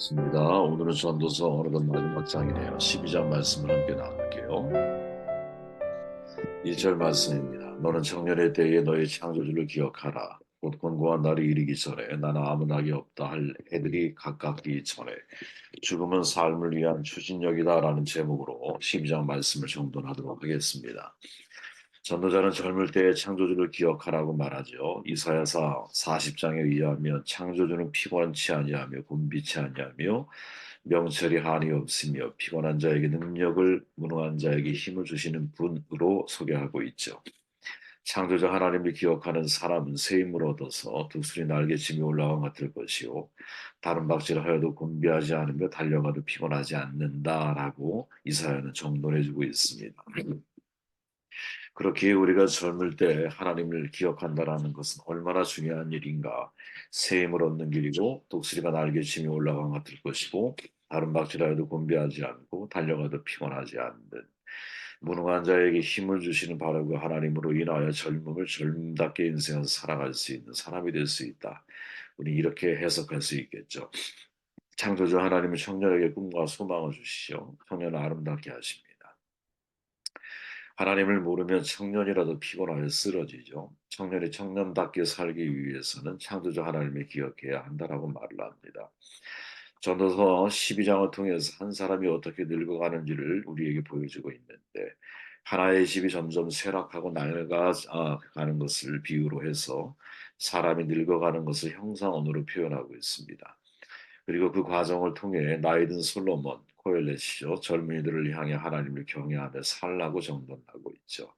있습니다. 오늘은 전도서 어느덧 마지막 장이네요. 12장 말씀을 함께 나눌게요. 1절 말씀입니다. 너는 청년의 때에 너의 창조주를 기억하라. 곧 권고한 날이 이르기 전에 나는 아무 낙이 없다 할 해들이 가깝기 전에 죽음은 삶을 위한 추진력이다라는 제목으로 12장 말씀을 정돈하도록 하겠습니다. 전도자는 젊을 때의 창조주를 기억하라고 말하죠. 이사야서 40장에 의하면 창조주는 피곤치 아니하며 곤비치 아니하며 명철이 한이 없으며 피곤한 자에게 능력을 무능한 자에게 힘을 주시는 분으로 소개하고 있죠. 창조자 하나님을 기억하는 사람은 새 힘을 얻어서 독수리 날개침이 올라간 것 같을 것이요 다른 박질을 하여도 곤비하지 않으며 달려가도 피곤하지 않는다라고 이사야는 정돈해주고 있습니다. 그렇게 우리가 젊을 때 하나님을 기억한다라는 것은 얼마나 중요한 일인가. 새 힘을 얻는 길이고 독수리가 날개치며 올라간 것 같을 것이고 다른 박질하여도 곤비하지 않고 달려가도 피곤하지 않는 무능한 자에게 힘을 주시는 바로 그 하나님으로 인하여 젊음을 젊음답게 인생을 살아갈 수 있는 사람이 될 수 있다. 우리 이렇게 해석할 수 있겠죠. 창조주 하나님은 청년에게 꿈과 소망을 주시죠. 청년을 아름답게 하십니다. 하나님을 모르면 청년이라도 피곤하여 쓰러지죠. 청년이 청년답게 살기 위해서는 창조주 하나님을 기억해야 한다라고 말을 합니다. 전도서 12장을 통해서 한 사람이 어떻게 늙어가는지를 우리에게 보여주고 있는데 하나의 집이 점점 쇠락하고 낡아가는 것을 비유로 해서 사람이 늙어가는 것을 형상언어로 표현하고 있습니다. 그리고 그 과정을 통해 나이든 솔로몬, 코엘렛이죠. 젊은이들을 향해 하나님을 경외하며 살라고 정돈하고 있죠.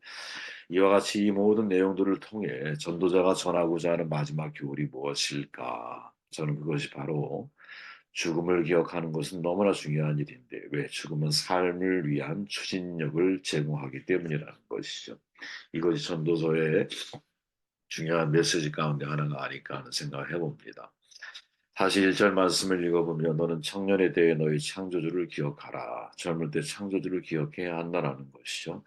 이와 같이 이 모든 내용들을 통해 전도자가 전하고자 하는 마지막 교훈이 무엇일까? 저는 그것이 바로 죽음을 기억하는 것은 너무나 중요한 일인데 왜 죽음은 삶을 위한 추진력을 제공하기 때문이라는 것이죠. 이것이 전도서의 중요한 메시지 가운데 하나가 아닐까 하는 생각을 해봅니다. 다시 1절 말씀을 읽어보면 너는 청년에 대해 너희 창조주를 기억하라. 젊을 때 창조주를 기억해야 한다라는 것이죠.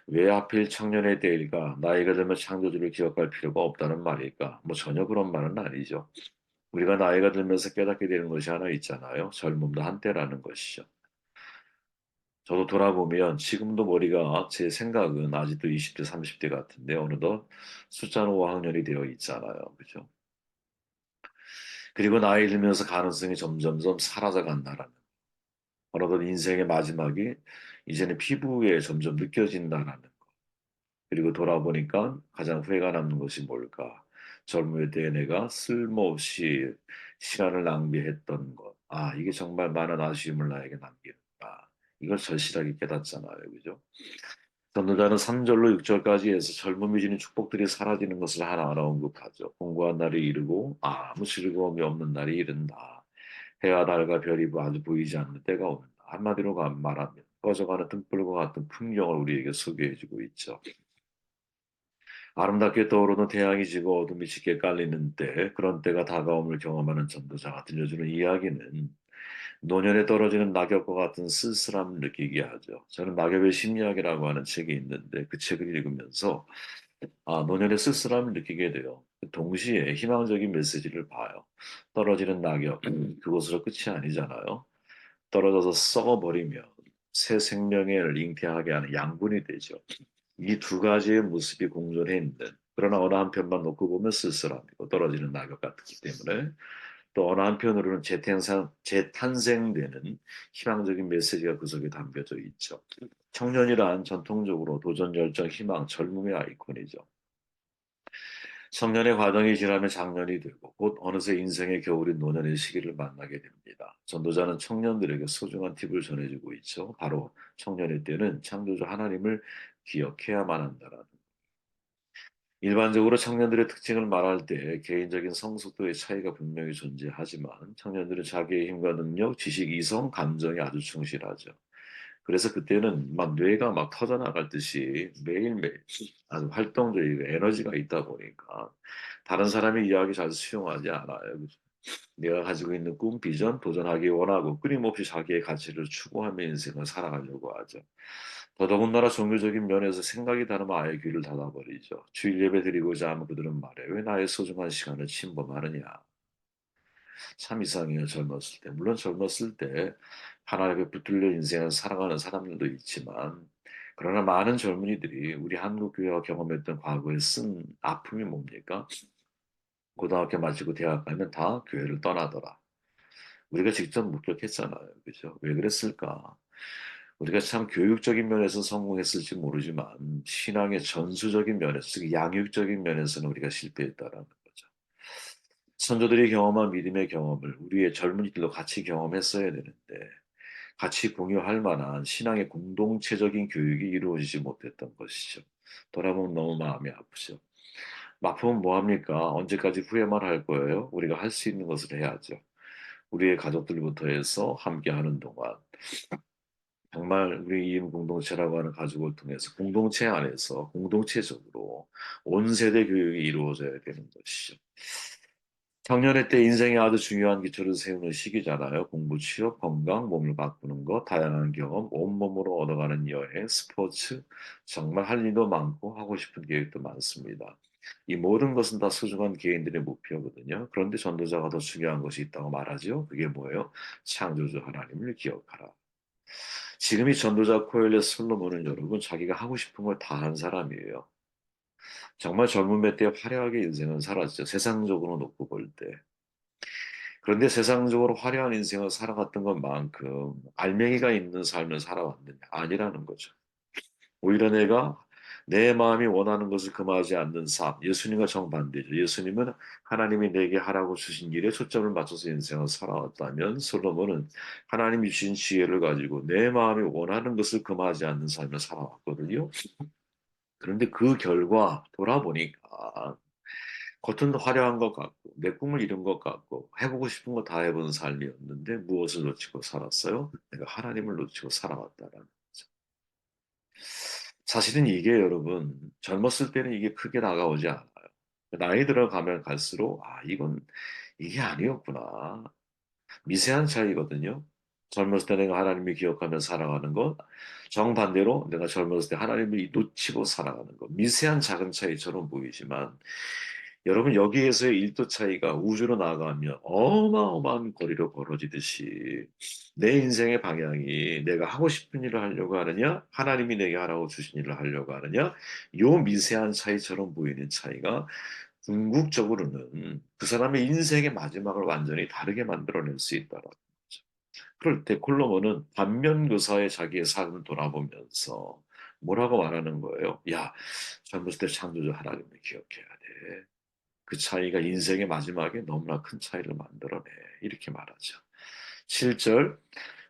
왜 하필 청년에 대해일까? 나이가 들면 창조주를 기억할 필요가 없다는 말일까? 뭐 전혀 그런 말은 아니죠. 우리가 나이가 들면서 깨닫게 되는 것이 하나 있잖아요. 젊음도 한때라는 것이죠. 저도 돌아보면 지금도 머리가 제 생각은 아직도 20대, 30대 같은데 어느덧 숫자는 5학년이 되어 있잖아요. 그죠? 그리고 나이 들면서 가능성이 점점점 사라져 간다라는 어느덧 인생의 마지막이 이제는 피부에 점점 느껴진다라는 거. 그리고 돌아보니까 가장 후회가 남는 것이 뭘까? 젊을 때 내가 쓸모없이 시간을 낭비했던 것. 아, 이게 정말 많은 아쉬움을 나에게 남기는다. 이걸 절실하게 깨닫잖아요. 그죠? 전도자는 3절로 6절까지 해서 젊음이 주는 축복들이 사라지는 것을 하나하나 언급하죠. 공고한 날이 이르고 아무 즐거움이 없는 날이 이른다. 해와 달과 별이 아주 보이지 않는 때가 오는다. 한마디로 말하면 꺼져가는 등불과 같은 풍경을 우리에게 소개해주고 있죠. 아름답게 떠오르는 태양이 지고 어둠이 짙게 깔리는 때, 그런 때가 다가옴을 경험하는 전도자가 들려주는 이야기는 노년에 떨어지는 낙엽과 같은 쓸쓸함을 느끼게 하죠. 저는 낙엽의 심리학이라고 하는 책이 있는데 그 책을 읽으면서 노년의 쓸쓸함을 느끼게 돼요. 동시에 희망적인 메시지를 봐요. 떨어지는 낙엽, 그것으로 끝이 아니잖아요. 떨어져서 썩어버리면 새 생명을 잉태하게 하는 양분이 되죠. 이 두 가지의 모습이 공존해 있는 그러나 어느 한편만 놓고 보면 쓸쓸함이고 떨어지는 낙엽 같기 때문에 또 어느 한편으로는 재탄생되는 희망적인 메시지가 그 속에 담겨져 있죠. 청년이란 전통적으로 도전, 열정, 희망, 젊음의 아이콘이죠. 청년의 과정이 지나면 장년이 되고 곧 어느새 인생의 겨울인 노년의 시기를 만나게 됩니다. 전도자는 청년들에게 소중한 팁을 전해주고 있죠. 바로 청년의 때는 창조주 하나님을 기억해야만 한다라는. 일반적으로 청년들의 특징을 말할 때 개인적인 성숙도의 차이가 분명히 존재하지만 청년들은 자기의 힘과 능력, 지식, 이성, 감정에 아주 충실하죠. 그래서 그때는 막 뇌가 막 터져나갈 듯이 매일매일 아주 활동적이고 에너지가 있다 보니까 다른 사람의 이야기 잘 수용하지 않아요. 그죠? 내가 가지고 있는 꿈, 비전, 도전하기 원하고 끊임없이 자기의 가치를 추구하며 인생을 살아가려고 하죠. 더더군다나 종교적인 면에서 생각이 다르면 아예 귀를 닫아버리죠. 주일 예배 드리고자 하면 그들은 말해 왜 나의 소중한 시간을 침범하느냐. 참 이상해요, 젊었을 때. 물론 젊었을 때 하나님께 붙들려 인생을 살아가는 사람들도 있지만, 그러나 많은 젊은이들이 우리 한국 교회가 경험했던 과거에 쓴 아픔이 뭡니까? 고등학교 마치고 대학 가면 다 교회를 떠나더라. 우리가 직접 목격했잖아요. 그죠? 왜 그랬을까? 우리가 참 교육적인 면에서 성공했을지 모르지만 신앙의 전수적인 면에서, 즉 양육적인 면에서는 우리가 실패했다라는 거죠. 선조들이 경험한 믿음의 경험을 우리의 젊은이들도 같이 경험했어야 되는데 같이 공유할 만한 신앙의 공동체적인 교육이 이루어지지 못했던 것이죠. 돌아보면 너무 마음이 아프죠. 아프면 뭐합니까? 언제까지 후회만 할 거예요? 우리가 할 수 있는 것을 해야죠. 우리의 가족들부터 해서 함께하는 동안 정말 우리 이임 공동체라고 하는 가족을 통해서 공동체 안에서 공동체적으로 온 세대 교육이 이루어져야 되는 것이죠. 청년의 때 인생에 아주 중요한 기초를 세우는 시기잖아요. 공부, 취업, 건강, 몸을 바꾸는 것, 다양한 경험, 온몸으로 얻어가는 여행, 스포츠, 정말 할 일도 많고 하고 싶은 계획도 많습니다. 이 모든 것은 다 소중한 개인들의 목표거든요. 그런데 전도자가 더 중요한 것이 있다고 말하죠. 그게 뭐예요? 창조주 하나님을 기억하라. 지금이 전도자 코엘레 솔로몬은 여러분 자기가 하고 싶은 걸 다 한 사람이에요. 정말 젊은 때 화려하게 인생을 살았죠. 세상적으로 놓고 볼 때. 그런데 세상적으로 화려한 인생을 살아갔던 것만큼 알맹이가 있는 삶을 살아왔느냐? 아니라는 거죠. 오히려 내가 내 마음이 원하는 것을 금하지 않는 삶, 예수님과 정반대죠. 예수님은 하나님이 내게 하라고 주신 일에 초점을 맞춰서 인생을 살아왔다면 솔로몬은 하나님이 주신 지혜를 가지고 내 마음이 원하는 것을 금하지 않는 삶을 살아왔거든요. 그런데 그 결과 돌아보니까 겉은 화려한 것 같고 내 꿈을 이룬 것 같고 해보고 싶은 거 다 해본 삶이었는데 무엇을 놓치고 살았어요? 내가 하나님을 놓치고 살아왔다라는 거죠. 사실은 이게 여러분 젊었을 때는 이게 크게 다가오지 않아요. 나이 들어가면 갈수록 아 이건 이게 아니었구나. 미세한 차이거든요. 젊었을 때 내가 하나님을 기억하며 살아가는 것, 정반대로 내가 젊었을 때 하나님을 놓치고 살아가는 것. 미세한 작은 차이처럼 보이지만 여러분 여기에서의 1도 차이가 우주로 나아가면 어마어마한 거리로 벌어지듯이 내 인생의 방향이 내가 하고 싶은 일을 하려고 하느냐 하나님이 내게 하라고 주신 일을 하려고 하느냐 요 미세한 차이처럼 보이는 차이가 궁극적으로는 그 사람의 인생의 마지막을 완전히 다르게 만들어낼 수 있다라는 거죠. 그럴 때 콜로모는 반면교사의 자기의 삶을 돌아보면서 뭐라고 말하는 거예요? 야, 젊었을 때 창조주 하나님을 기억해야 돼. 그 차이가 인생의 마지막에 너무나 큰 차이를 만들어내. 이렇게 말하죠. 7절,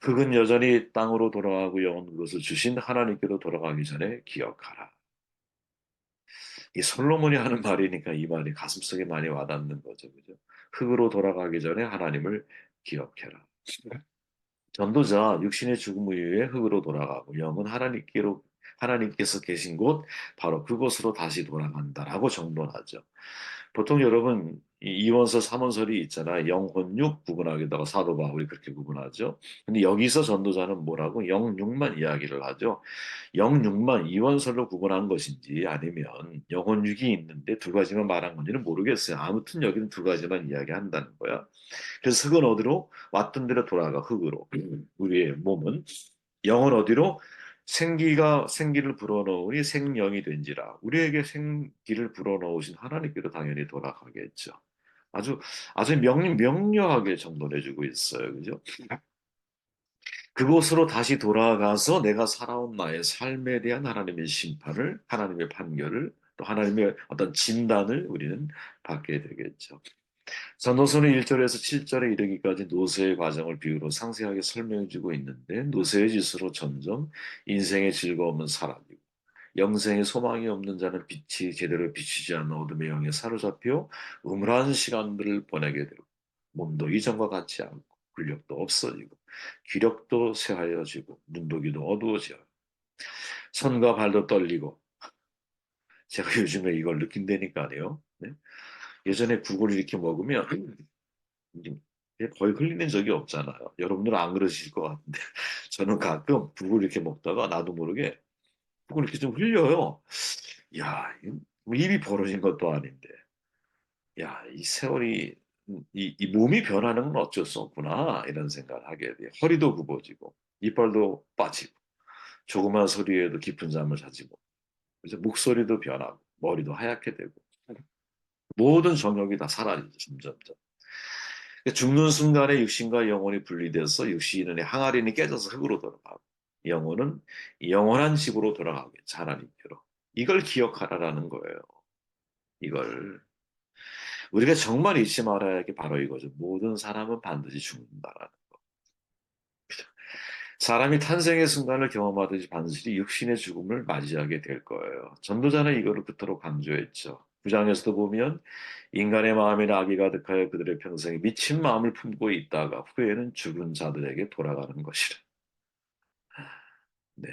흙은 여전히 땅으로 돌아가고 영은 그것을 주신 하나님께로 돌아가기 전에 기억하라. 이 솔로몬이 하는 말이니까 이 말이 가슴속에 많이 와닿는 거죠. 그죠? 흙으로 돌아가기 전에 하나님을 기억해라. 전도자 육신의 죽음 이후에 흙으로 돌아가고 영은 하나님께로 하나님께서 계신 곳 바로 그곳으로 다시 돌아간다라고 정론하죠. 보통 여러분 이원서 삼원설이 있잖아. 영혼육 구분하기다가 사도 바울이 그렇게 구분하죠. 근데 여기서 전도자는 뭐라고 영육만 이야기를 하죠. 영육만 이원설로 구분한 것인지 아니면 영혼육이 있는데 두 가지만 말한 건지는 모르겠어요. 아무튼 여기는 두 가지만 이야기한다는 거야. 그래서 흙은 어디로? 왔던 데로 돌아가, 흙으로. 우리의 몸은. 영은 어디로? 생기를 불어넣으니 생명이 된지라. 우리에게 생기를 불어넣으신 하나님께로 당연히 돌아가겠죠. 아주, 아주 명료하게 정돈해주고 있어요. 그죠? 그곳으로 다시 돌아가서 내가 살아온 나의 삶에 대한 하나님의 심판을, 하나님의 판결을, 또 하나님의 어떤 진단을 우리는 받게 되겠죠. 전도서는 1절에서 7절에 이르기까지 노세의 과정을 비유로 상세하게 설명해 주고 있는데 노세의 짓으로 점점 인생의 즐거움은 사라지고 영생의 소망이 없는 자는 빛이 제대로 비추지 않는 어둠의 영에 사로잡혀 음울한 시간들을 보내게 되고 몸도 이전과 같지 않고 근력도 없어지고 기력도 쇠하여지고 눈도기도 어두워져 손과 발도 떨리고 제가 요즘에 이걸 느낀다니까요. 네? 예전에 국을 이렇게 먹으면 거의 흘리는 적이 없잖아요. 여러분들은 안 그러실 것 같은데 저는 가끔 국을 이렇게 먹다가 나도 모르게 국을 이렇게 좀 흘려요. 야, 뭐 입이 벌어진 것도 아닌데. 야, 이 세월이 이 몸이 변하는 건 어쩔 수 없구나 이런 생각을 하게 돼요. 허리도 굽어지고 이빨도 빠지고 조그만 소리에도 깊은 잠을 자지 못. 그래서 목소리도 변하고 머리도 하얗게 되고 모든 정욕이 다 사라지죠 점점점. 그러니까 죽는 순간에 육신과 영혼이 분리돼서 육신의 항아리는 깨져서 흙으로 돌아가고 영혼은 영원한 집으로 돌아가겠죠 하나님께로. 이걸 기억하라라는 거예요. 이걸 우리가 정말 잊지 말아야 할 게 바로 이거죠. 모든 사람은 반드시 죽는다라는. 사람이 탄생의 순간을 경험하듯이 반드시 육신의 죽음을 맞이하게 될 거예요. 전도자는 이거를 그토록 강조했죠. 9장에서도 보면 인간의 마음에는 악이 가득하여 그들의 평생에 미친 마음을 품고 있다가 후에는 죽은 자들에게 돌아가는 것이라. 네.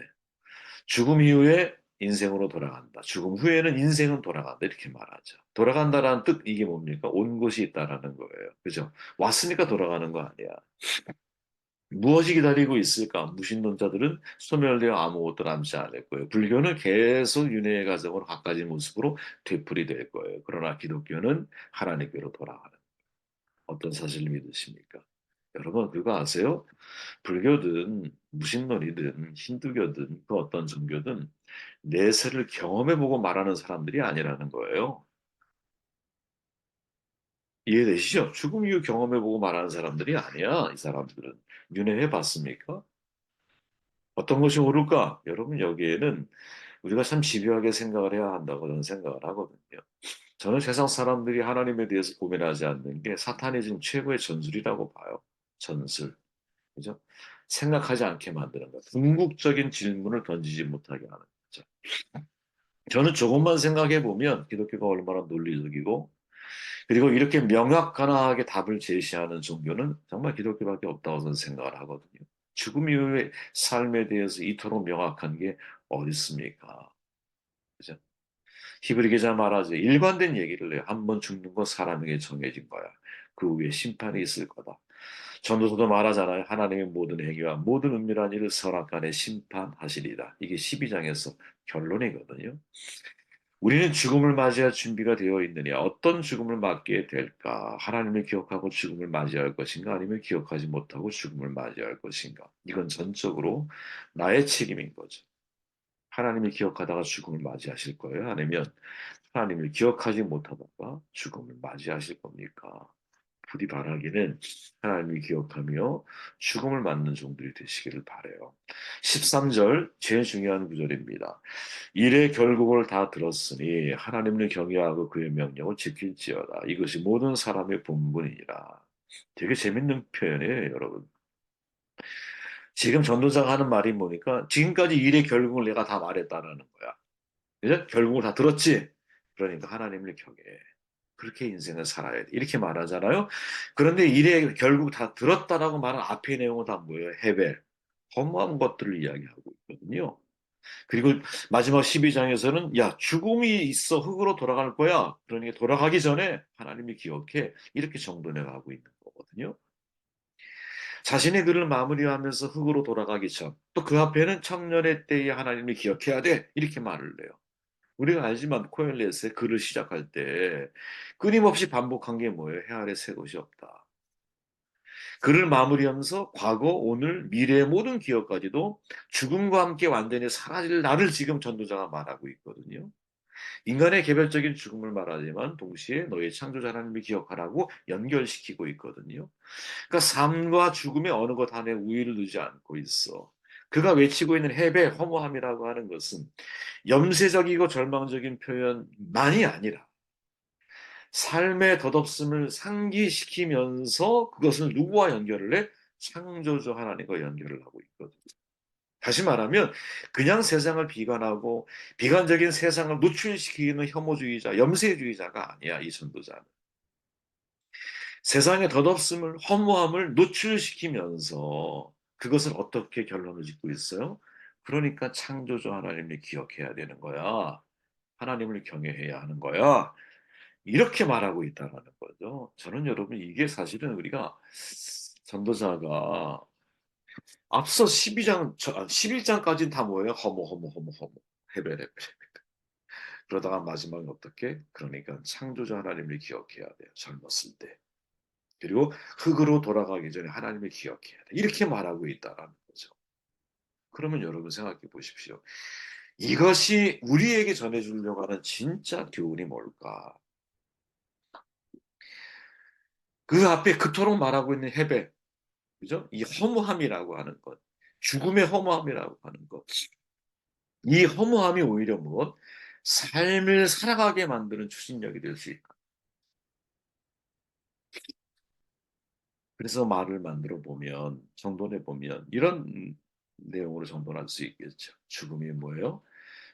죽음 이후에 인생으로 돌아간다. 죽음 후에는 인생은 돌아간다. 이렇게 말하죠. 돌아간다라는 뜻 이게 뭡니까? 온 곳이 있다라는 거예요. 그죠? 왔으니까 돌아가는 거 아니야. 무엇이 기다리고 있을까? 무신론자들은 소멸되어 아무것도 남지 않을 거예요. 불교는 계속 윤회의 과정으로 갖가지 모습으로 되풀이될 거예요. 그러나 기독교는 하나님께로 돌아가는 어떤 사실을 믿으십니까? 여러분 그거 아세요? 불교든 무신론이든 힌두교든 그 어떤 종교든 내세를 경험해보고 말하는 사람들이 아니라는 거예요. 이해되시죠? 죽음 이후 경험해보고 말하는 사람들이 아니야. 이 사람들은 윤회해 봤습니까? 어떤 것이 옳을까? 여러분 여기에는 우리가 참 집요하게 생각을 해야 한다고 저는 생각을 하거든요. 저는 세상 사람들이 하나님에 대해서 고민하지 않는 게 사탄이 지금 최고의 전술이라고 봐요. 전술. 그죠? 생각하지 않게 만드는 것. 궁극적인 질문을 던지지 못하게 하는 거죠. 저는 조금만 생각해 보면 기독교가 얼마나 논리적이고 그리고 이렇게 명확하게 답을 제시하는 종교는 정말 기독교밖에 없다고 저는 생각을 하거든요. 죽음 이후의 삶에 대해서 이토록 명확한 게 어디 있습니까? 그죠? 히브리 기자 말하죠. 일관된 얘기를 해요. 한 번 죽는 건 사람에게 정해진 거야. 그 후에 심판이 있을 거다. 전도서도 말하잖아요. 하나님의 모든 행위와 모든 은밀한 일을 선악간에 심판하시리다. 이게 12장에서 결론이거든요. 우리는 죽음을 맞이할 준비가 되어 있느냐? 어떤 죽음을 맞게 될까? 하나님을 기억하고 죽음을 맞이할 것인가? 아니면 기억하지 못하고 죽음을 맞이할 것인가? 이건 전적으로 나의 책임인 거죠. 하나님을 기억하다가 죽음을 맞이하실 거예요? 아니면 하나님을 기억하지 못하다가 죽음을 맞이하실 겁니까? 부디 바라기는 하나님을 기억하며 죽음을 맞는 종들이 되시기를 바래요. 13절 제일 중요한 구절입니다. 일의 결국을 다 들었으니 하나님을 경외하고 그의 명령을 지킬지어다. 이것이 모든 사람의 본분이니라. 되게 재밌는 표현이에요, 여러분. 지금 전도자가 하는 말이 뭐니까 지금까지 일의 결국을 내가 다 말했다라는 거야. 그죠? 결국을 다 들었지? 그러니까 하나님을 경외해. 그렇게 인생을 살아야 돼. 이렇게 말하잖아요. 그런데 일의 결국 다 들었다라고 말한 앞의 내용은 다 뭐예요? 헤벨. 허무한 것들을 이야기하고 있거든요. 그리고 마지막 12장에서는 야, 죽음이 있어. 흙으로 돌아갈 거야. 그러니까 돌아가기 전에 하나님이 기억해. 이렇게 정돈해 가고 있는 거거든요. 자신의 글을 마무리하면서 흙으로 돌아가기 전, 또 그 앞에는 청년의 때에 하나님이 기억해야 돼. 이렇게 말을 해요. 우리가 알지만 코엘렛의 글을 시작할 때 끊임없이 반복한 게 뭐예요? 해 아래 새 것이 없다. 글을 마무리하면서 과거, 오늘, 미래의 모든 기억까지도 죽음과 함께 완전히 사라질 날을 지금 전도자가 말하고 있거든요. 인간의 개별적인 죽음을 말하지만 동시에 너의 창조자 하나님을 기억하라고 연결시키고 있거든요. 그러니까 삶과 죽음의 어느 것 안에 우위를 두지 않고 있어. 그가 외치고 있는 해배, 허무함이라고 하는 것은 염세적이고 절망적인 표현만이 아니라 삶의 덧없음을 상기시키면서 그것을 누구와 연결을 해? 창조주 하나님과 연결을 하고 있거든요. 다시 말하면 그냥 세상을 비관하고 비관적인 세상을 노출시키는 혐오주의자, 염세주의자가 아니야, 이 전도자는. 세상의 덧없음을, 허무함을 노출시키면서 그것을 어떻게 결론을 짓고 있어요? 그러니까 창조주 하나님을 기억해야 되는 거야. 하나님을 경외해야 하는 거야. 이렇게 말하고 있다는 거죠. 저는 여러분 이게 사실은 우리가 전도자가 앞서 12장, 11장까지는 다 뭐예요? 허무, 허무, 허무, 허무. 헤벨, 헤벨. 그러다가 마지막에 어떻게? 그러니까 창조주 하나님을 기억해야 돼요. 젊었을 때. 그리고 흙으로 돌아가기 전에 하나님을 기억해야 돼. 이렇게 말하고 있다라는 거죠. 그러면 여러분 생각해 보십시오. 이것이 우리에게 전해주려고 하는 진짜 교훈이 뭘까? 그 앞에 그토록 말하고 있는 해배, 그죠? 이 허무함이라고 하는 것, 죽음의 허무함이라고 하는 것, 이 허무함이 오히려 무엇? 삶을 살아가게 만드는 추진력이 될 수 있다. 그래서 말을 만들어 보면, 정돈해 보면 이런 내용으로 정돈할 수 있겠죠. 죽음이 뭐예요?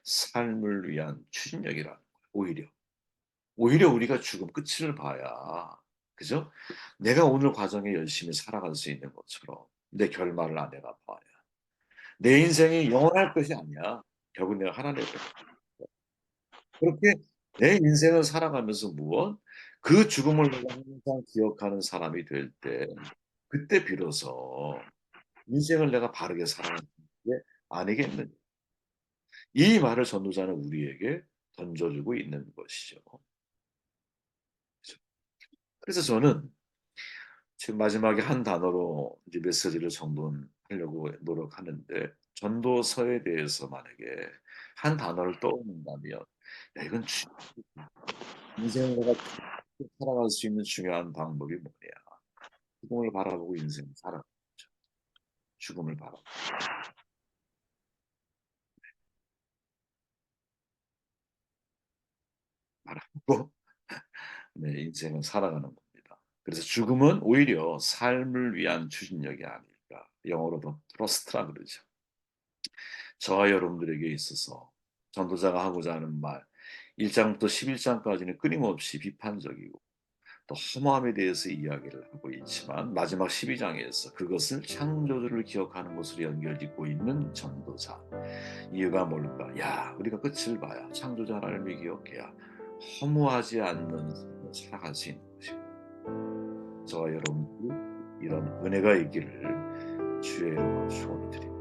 삶을 위한 추진력이라는 거예요. 오히려 우리가 죽음 끝을 봐야, 그죠? 내가 오늘 과정에 열심히 살아갈 수 있는 것처럼 내 결말을 내가 봐야. 내 인생이 영원할 것이 아니야. 결국 내가 하나님의 그렇게 내 인생을 살아가면서 무엇? 그 죽음을 내가 항상 기억하는 사람이 될 때, 그때 비로소 인생을 내가 바르게 살아가는 게 아니겠느냐. 이 말을 전도자는 우리에게 던져주고 있는 것이죠. 그죠? 그래서 저는 지금 마지막에 한 단어로 이제 메시지를 정돈하려고 노력하는데, 전도서에 대해서 만약에 한 단어를 떠올린다면, 야, 이건 인생을 내가 살아갈 수 있는 중요한 방법이 뭐냐? 죽음을 바라보고 인생을 살아가는 거죠. 죽음을 바라보고 내 인생을 살아가는 겁니다. 그래서 죽음은 오히려 삶을 위한 추진력이 아닐까. 영어로도 트러스트라 그러죠. 저와 여러분들에게 있어서 전도자가 하고자 하는 말, 1장부터 11장까지는 끊임없이 비판적이고 또 허무함에 대해서 이야기를 하고 있지만, 마지막 12장에서 그것을 창조주를 기억하는 것으로 연결짓고 있는 전도자. 이유가 뭘까? 야, 우리가 끝을 봐야 창조자 하나님을 기억해야 허무하지 않는 삶을 살아갈 수 있는 것이고, 저와 여러분들 이런 은혜가 있기를 주의 이름으로 축원을 드립니다.